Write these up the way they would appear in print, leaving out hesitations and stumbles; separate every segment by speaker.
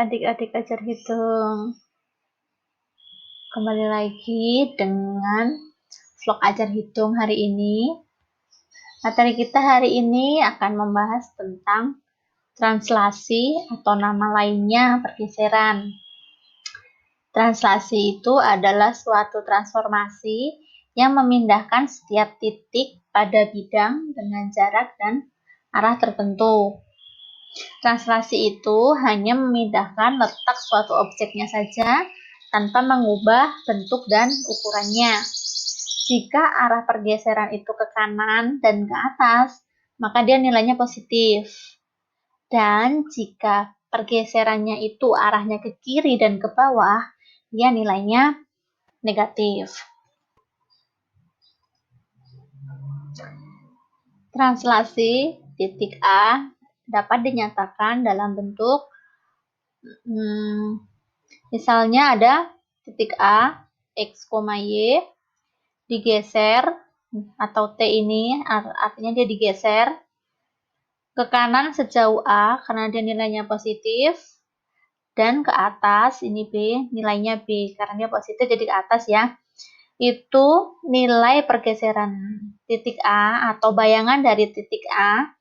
Speaker 1: adik-adik ajar hitung. Kembali lagi dengan vlog ajar hitung hari ini. Materi kita hari ini akan membahas tentang translasi atau nama lainnya pergeseran. Translasi itu adalah suatu transformasi yang memindahkan setiap titik pada bidang dengan jarak dan arah tertentu. Translasi itu hanya memindahkan letak suatu objeknya saja tanpa mengubah bentuk dan ukurannya. Jika arah pergeseran itu ke kanan dan ke atas, maka dia nilainya positif. Dan jika pergeserannya itu arahnya ke kiri dan ke bawah, dia nilainya negatif. Translasi titik A dapat dinyatakan dalam bentuk misalnya ada titik A, X, Y digeser atau T ini artinya dia digeser ke kanan sejauh A karena dia nilainya positif, dan ke atas ini B, nilainya B karena dia positif jadi ke atas ya. Itu nilai pergeseran titik A atau bayangan dari titik A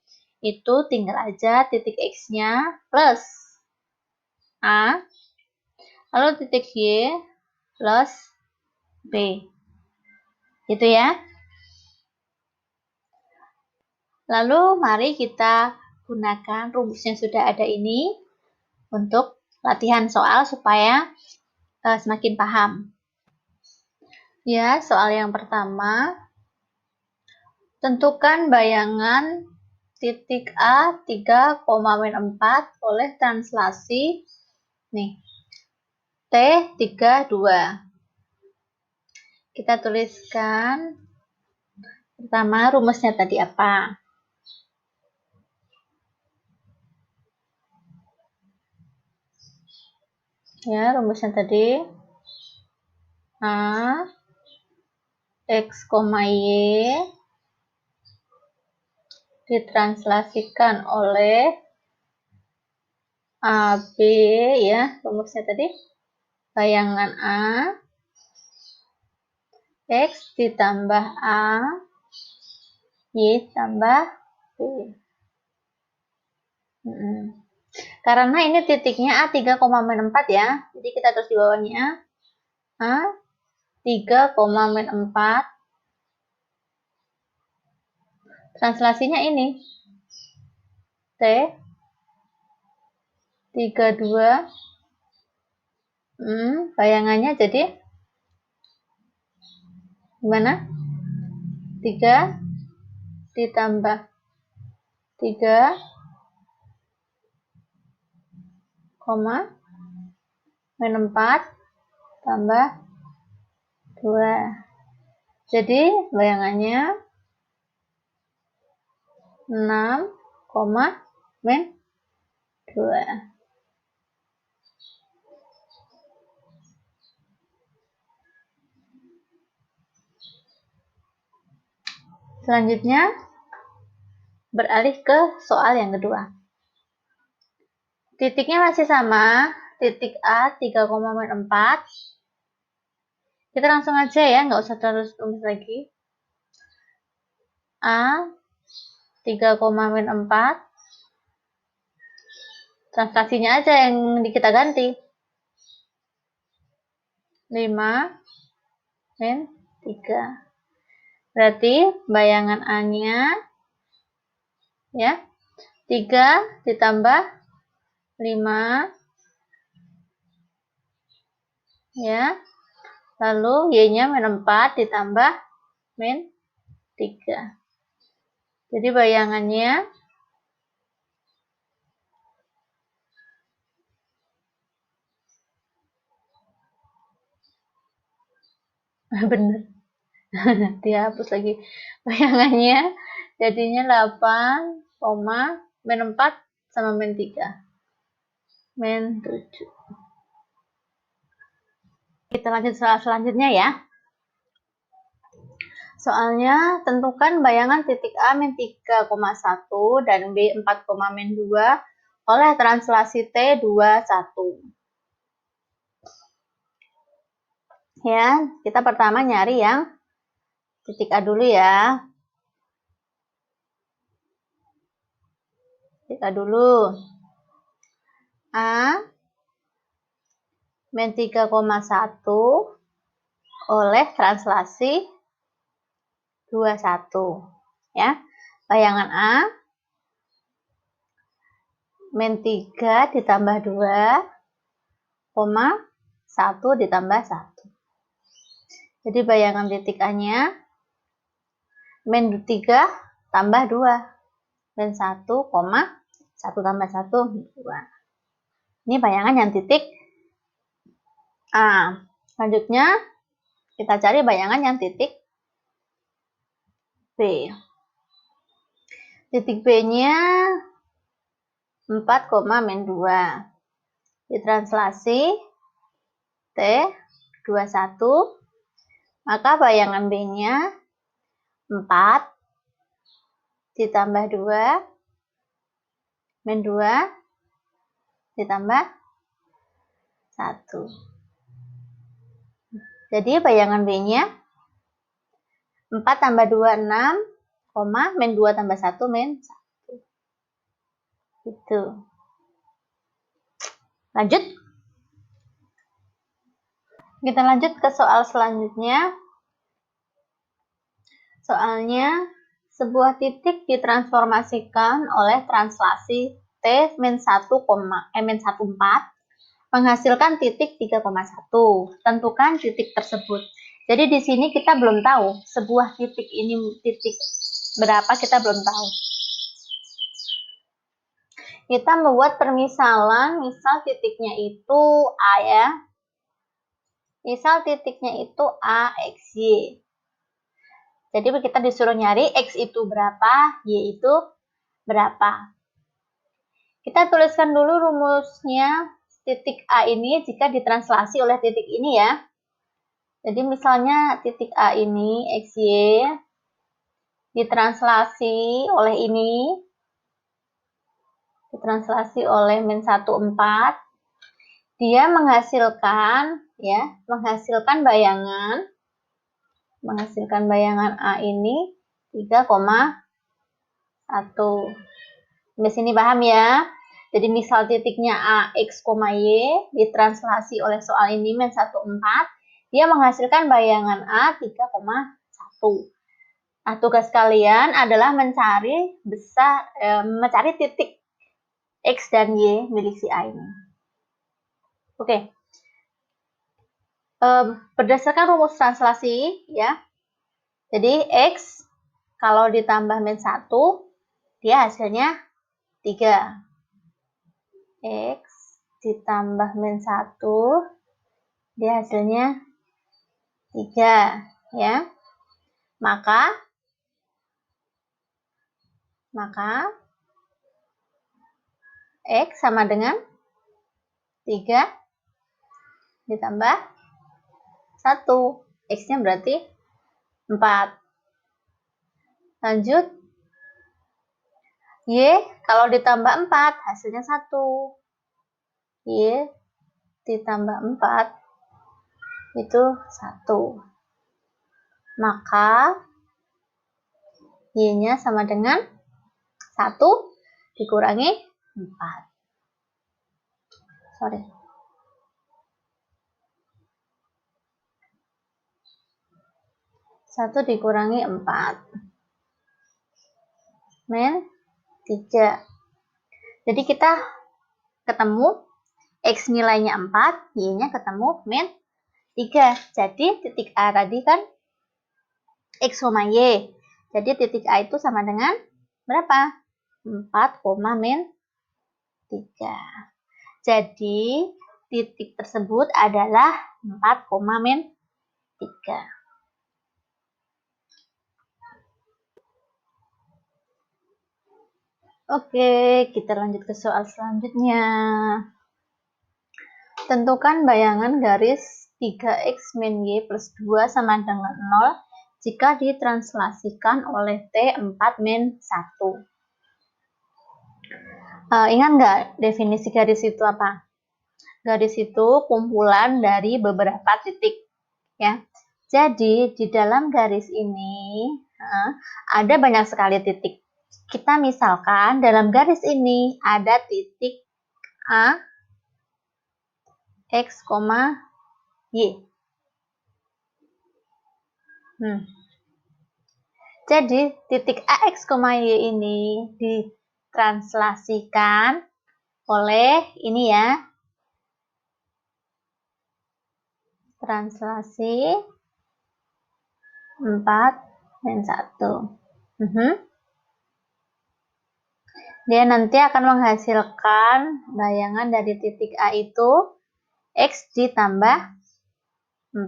Speaker 1: itu tinggal aja titik X-nya plus A, lalu titik Y plus B. Gitu ya. Lalu mari kita gunakan rumus yang sudah ada ini untuk latihan soal supaya semakin paham. Ya, soal yang pertama. Tentukan bayangan titik A 3,4 oleh translasi nih T32. Kita tuliskan pertama rumusnya tadi apa? Ya, rumusnya tadi A X, Y ditranslasikan oleh AB ya, rumusnya tadi bayangan A X ditambah A Y tambah B. Karena ini titiknya A 3,4 ya, jadi kita terus di bawahnya A 3,4. Translasinya ini T 32. Bayangannya jadi gimana? 3 ditambah 3,4 tambah 2. Jadi bayangannya 6,2. Selanjutnya beralih ke soal yang kedua. Titiknya masih sama, titik A 3,4. Kita langsung aja ya, nggak usah terus tulis lagi. A 3,4. Translasinya aja yang kita ganti. 5-3. Berarti bayangan A-nya ya 3 ditambah 5 ya. Lalu Y-nya -4 ditambah -3. Jadi bayangannya bener. Dihapus lagi. Bayangannya jadinya 8, -4 sama -3. -7. Kita lanjut soal selanjutnya ya. Soalnya tentukan bayangan titik A -3,1 dan B 4,-2 oleh translasi T21. Ya, kita pertama nyari yang titik A dulu ya. Titik A dulu. A min 3,1 oleh translasi 21. Ya. Bayangan A min 3 ditambah 2, 1 ditambah 1. Jadi bayangan titik A-nya min 3 tambah 2. Min 1, 1 tambah 1, 2. Ini bayangan yang titik A. Selanjutnya, kita cari bayangan yang titik B. Titik B-nya 4, min 2. Ditranslasi T21, maka bayangan B-nya 4 ditambah 2, min 2 ditambah 1. Jadi bayangan B-nya 4 tambah 2, 6, min 2 tambah 1, min 1. Gitu. Lanjut. Kita lanjut ke soal selanjutnya. Soalnya, sebuah titik ditransformasikan oleh translasi T-1,14 menghasilkan titik 3,1. Tentukan titik tersebut. Jadi di sini kita belum tahu sebuah titik ini titik berapa, kita belum tahu. Kita membuat permisalan, misal titiknya itu A ya. Misal titiknya itu A, X, Y. Jadi kita disuruh nyari X itu berapa, Y itu berapa. Kita tuliskan dulu rumusnya titik A ini jika ditranslasi oleh titik ini ya. Jadi misalnya titik A ini, X, Y, ditranslasi oleh ini, ditranslasi oleh min 1, 4, dia menghasilkan bayangan A ini 3,1. Di sini paham ya? Jadi misal titiknya A, X, Y ditranslasi oleh soal ini min 1, 4, dia menghasilkan bayangan A 3,1. Nah, tugas kalian adalah mencari titik X dan Y milik si A ini. Oke. Berdasarkan rumus translasi ya. Jadi X kalau ditambah min 1 dia hasilnya 3. X ditambah min 1 dia hasilnya 3 ya. Maka X sama dengan 3 ditambah 1. X-nya berarti 4. Lanjut. Y kalau ditambah 4 hasilnya 1. Y ditambah 4 itu 1. Maka Y-nya sama dengan 1 dikurangi 4. 1 dikurangi 4. Min 3. Jadi kita ketemu X nilainya 4, Y-nya ketemu min 3. Jadi titik A tadi kan X, Y. Jadi titik A itu sama dengan berapa? 4, min 3. Jadi titik tersebut adalah 4, min 3. Oke, kita lanjut ke soal selanjutnya. Tentukan bayangan garis 3x min y plus 2 sama dengan 0 jika ditranslasikan oleh T4 min 1. Ingat nggak definisi garis itu apa? Garis itu kumpulan dari beberapa titik, ya. Jadi di dalam garis ini ada banyak sekali titik. Kita misalkan dalam garis ini ada titik A, X, Y. Jadi titik AX, Y ini ditranslasikan oleh ini ya, translasi 4 dan 1. Dia nanti akan menghasilkan bayangan dari titik A itu X ditambah 4,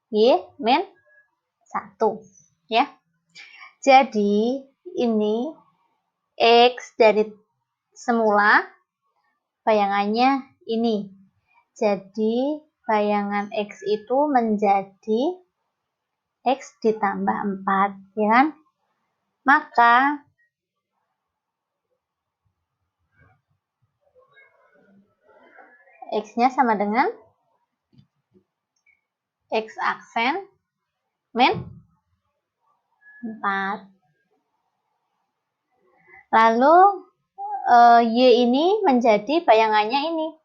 Speaker 1: Y min 1. Ya. Jadi ini X dari semula bayangannya ini. Jadi bayangan X itu menjadi X ditambah 4, ya kan? Maka X-nya sama dengan X aksen min 4. Lalu Y ini menjadi bayangannya ini.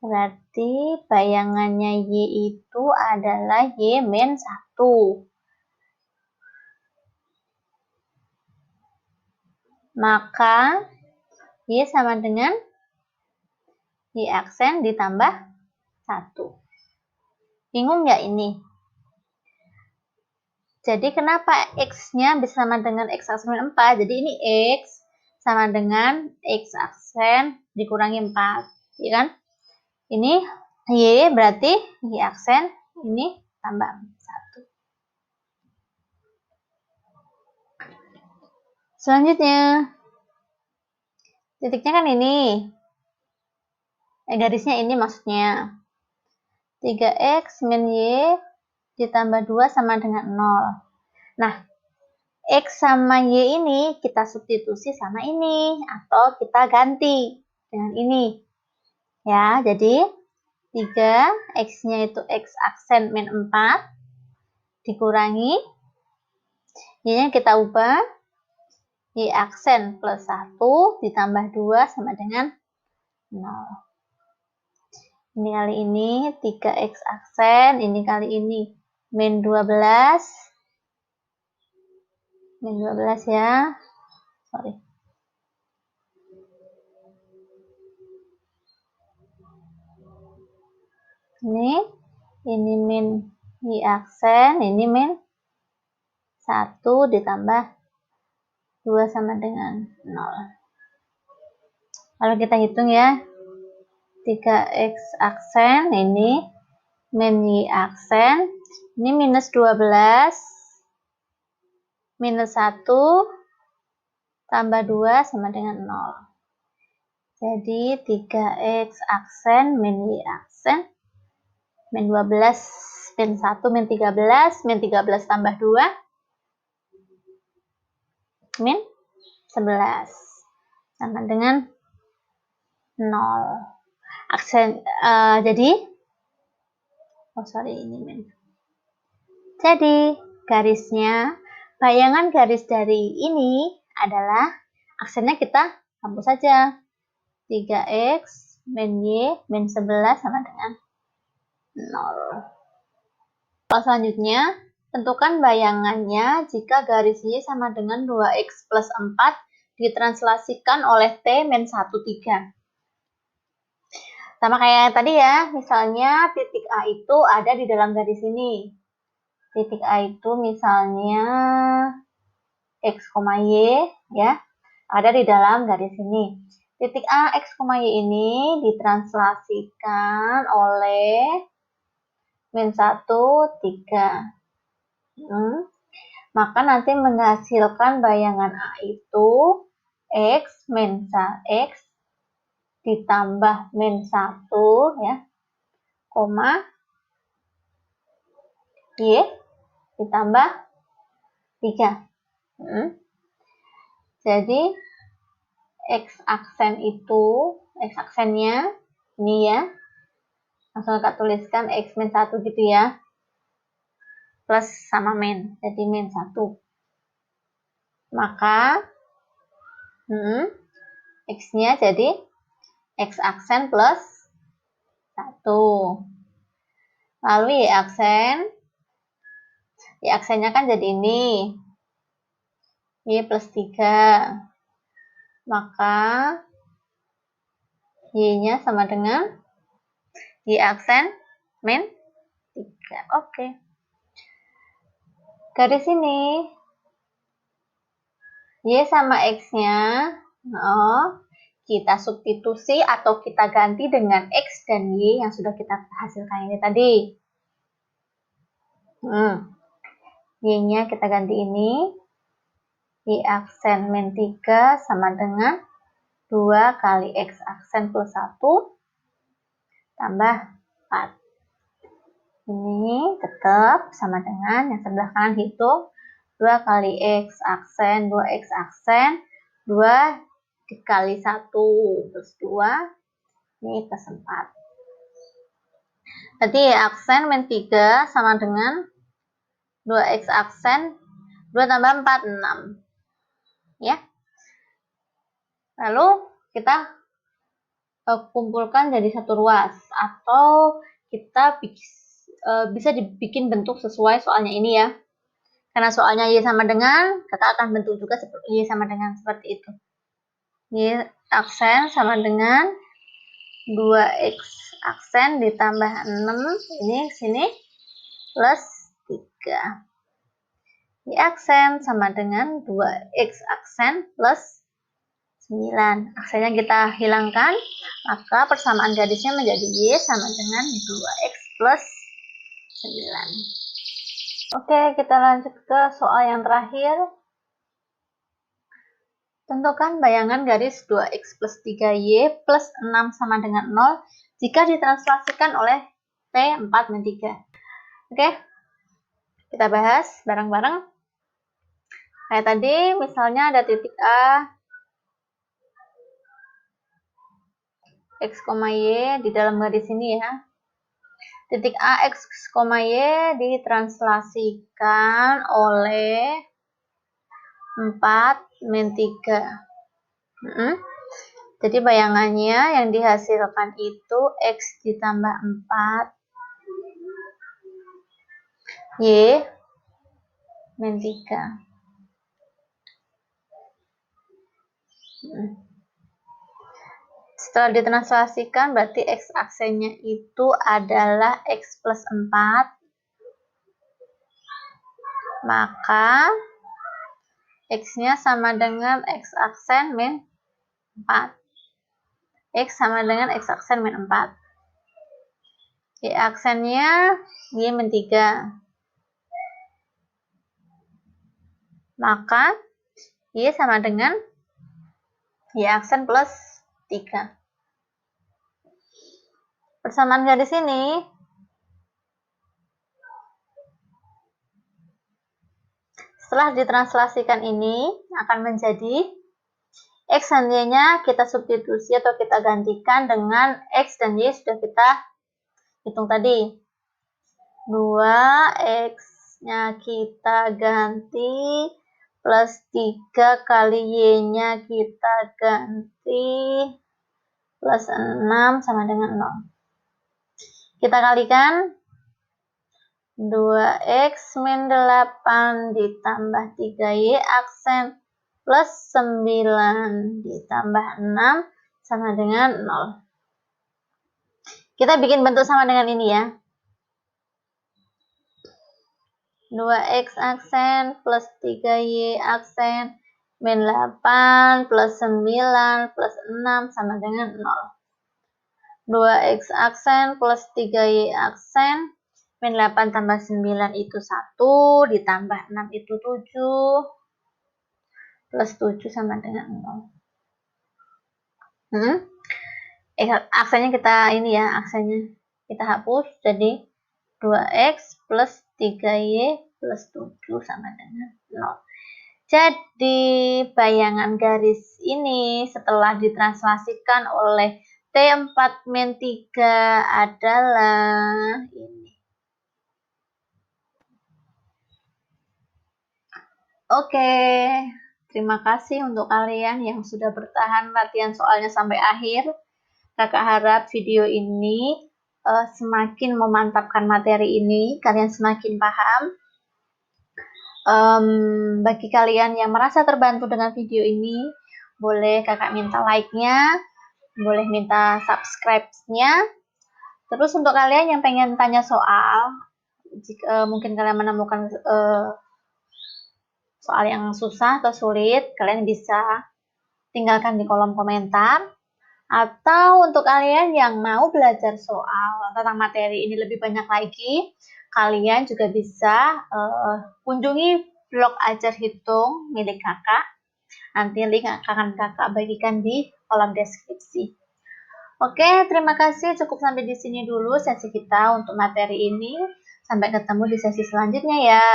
Speaker 1: Berarti bayangannya Y itu adalah Y min 1. Maka Y sama dengan Y aksen ditambah 1. Bingung nggak ini? Jadi kenapa X-nya bisa sama dengan X aksen min 4? Jadi ini X sama dengan X aksen dikurangi 4. Ya kan? Ini Y berarti Y aksen ini tambah 1. Selanjutnya, titiknya kan ini. Garisnya ini maksudnya. 3X min Y ditambah 2 sama dengan 0. Nah, X sama Y ini kita substitusi sama ini. Atau kita ganti dengan ini. Ya, jadi 3, X-nya itu X aksen min 4. Dikurangi. Y-nya kita ubah. Y aksen plus 1 ditambah 2 sama dengan 0. Ini kali ini 3X aksen, ini kali ini min 12. Min 12 ya. Sorry. Ini min Y aksen, ini min 1 ditambah 2 sama dengan 0. Kalau kita hitung ya, 3X aksen, ini min Y aksen, ini minus 12, minus 1, tambah 2 sama dengan 0. Jadi 3X aksen, min Y aksen, min 12, min 1, min 13, min 13 tambah 2, min 11 sama dengan 0. Aksen jadi ini min. Jadi garisnya, bayangan garis dari ini adalah aksennya kita hapus saja. 3X min Y min 11 sama dengan 0. Selanjutnya, tentukan bayangannya jika garis Y sama dengan 2X plus 4 ditranslasikan oleh T min 1, 3. Sama kayak tadi ya, misalnya titik A itu ada di dalam garis ini. Titik A itu misalnya X, Y, ya, ada di dalam garis ini. Titik A, X, Y ini ditranslasikan oleh min 1, 3. Maka nanti menghasilkan bayangan A itu X min X ditambah min 1 ya, koma Y ditambah 3. Jadi X aksennya ini ya. Langsung kita tuliskan X min 1 gitu ya. Plus sama min, jadi min 1. Maka X-nya jadi X aksen plus 1. Lalu Y aksennya kan jadi ini. Y plus 3. Maka Y-nya sama dengan Y aksen min 3. Oke. Garis ini Y sama X-nya kita substitusi atau kita ganti dengan X dan Y yang sudah kita hasilkan ini tadi. Y-nya kita ganti ini. Y aksen min 3 sama dengan 2 kali X aksen plus 1 tambah 4. Ini tetap sama dengan yang sebelah kanan hitung 2 kali X aksen, 2X aksen, 2 dikali 1 plus 2, ini plus 4. Jadi aksen min 3 sama dengan 2X aksen, 2 tambah 4, 6. Ya. Lalu kita kumpulkan jadi satu ruas, atau kita bisa dibikin bentuk sesuai soalnya ini ya. Karena soalnya Y sama dengan, kita akan bentuk juga Y sama dengan seperti itu. Y aksen sama dengan 2X aksen ditambah 6, ini sini, plus 3. Y aksen sama dengan 2X aksen plus 9. Aksennya kita hilangkan, maka persamaan garisnya menjadi Y sama dengan 2X plus 9. Oke, kita lanjut ke soal yang terakhir. Tentukan bayangan garis 2X plus 3Y plus 6 sama dengan 0 jika ditranslasikan oleh T 4 min 3. Oke, kita bahas bareng-bareng. Kayak tadi, misalnya ada titik A, X, Y di dalam garis ini ya. Titik A, X, Y ditranslasikan oleh 4 min 3. Jadi bayangannya yang dihasilkan itu X ditambah 4 Y min 3. Setelah ditranslasikan berarti X aksennya itu adalah X plus 4. Maka X-nya sama dengan X aksen min 4. X sama dengan X aksen min 4. Y aksennya Y min 3. Maka Y sama dengan Y aksen plus 3. Persamaan garis ini setelah ditranslasikan ini akan menjadi X dan Y-nya kita substitusi atau kita gantikan dengan X dan Y sudah kita hitung tadi. 2X-nya kita ganti plus 3 kali Y-nya kita ganti plus 6 sama dengan 0. Kita kalikan 2X min 8 ditambah 3Y aksen plus 9 ditambah 6 sama dengan 0. Kita bikin bentuk sama dengan ini ya. 2X aksen plus 3Y aksen min 8 plus 9 plus 6 sama dengan 0. 2X aksen plus 3Y aksen min 8 tambah 9 itu 1, ditambah 6 itu 7, plus 7 sama dengan 0. Aksennya kita ini ya, aksennya kita hapus, jadi 2X plus 3Y plus 7 sama dengan 0. Jadi, bayangan garis ini setelah ditranslasikan oleh T4-3 adalah ini. Oke, terima kasih untuk kalian yang sudah bertahan latihan soalnya sampai akhir. Kakak harap video ini semakin memantapkan materi ini, kalian semakin paham. Bagi kalian yang merasa terbantu dengan video ini, boleh kakak minta like-nya, boleh minta subscribe-nya. Terus untuk kalian yang pengen tanya soal, jika mungkin kalian menemukan soal yang susah atau sulit, kalian bisa tinggalkan di kolom komentar. Atau untuk kalian yang mau belajar soal tentang materi ini lebih banyak lagi, kalian juga bisa kunjungi blog Ajar Hitung milik kakak. Nanti link akan kakak bagikan di kolom deskripsi. Oke, terima kasih. Cukup sampai di sini dulu sesi kita untuk materi ini. Sampai ketemu di sesi selanjutnya ya.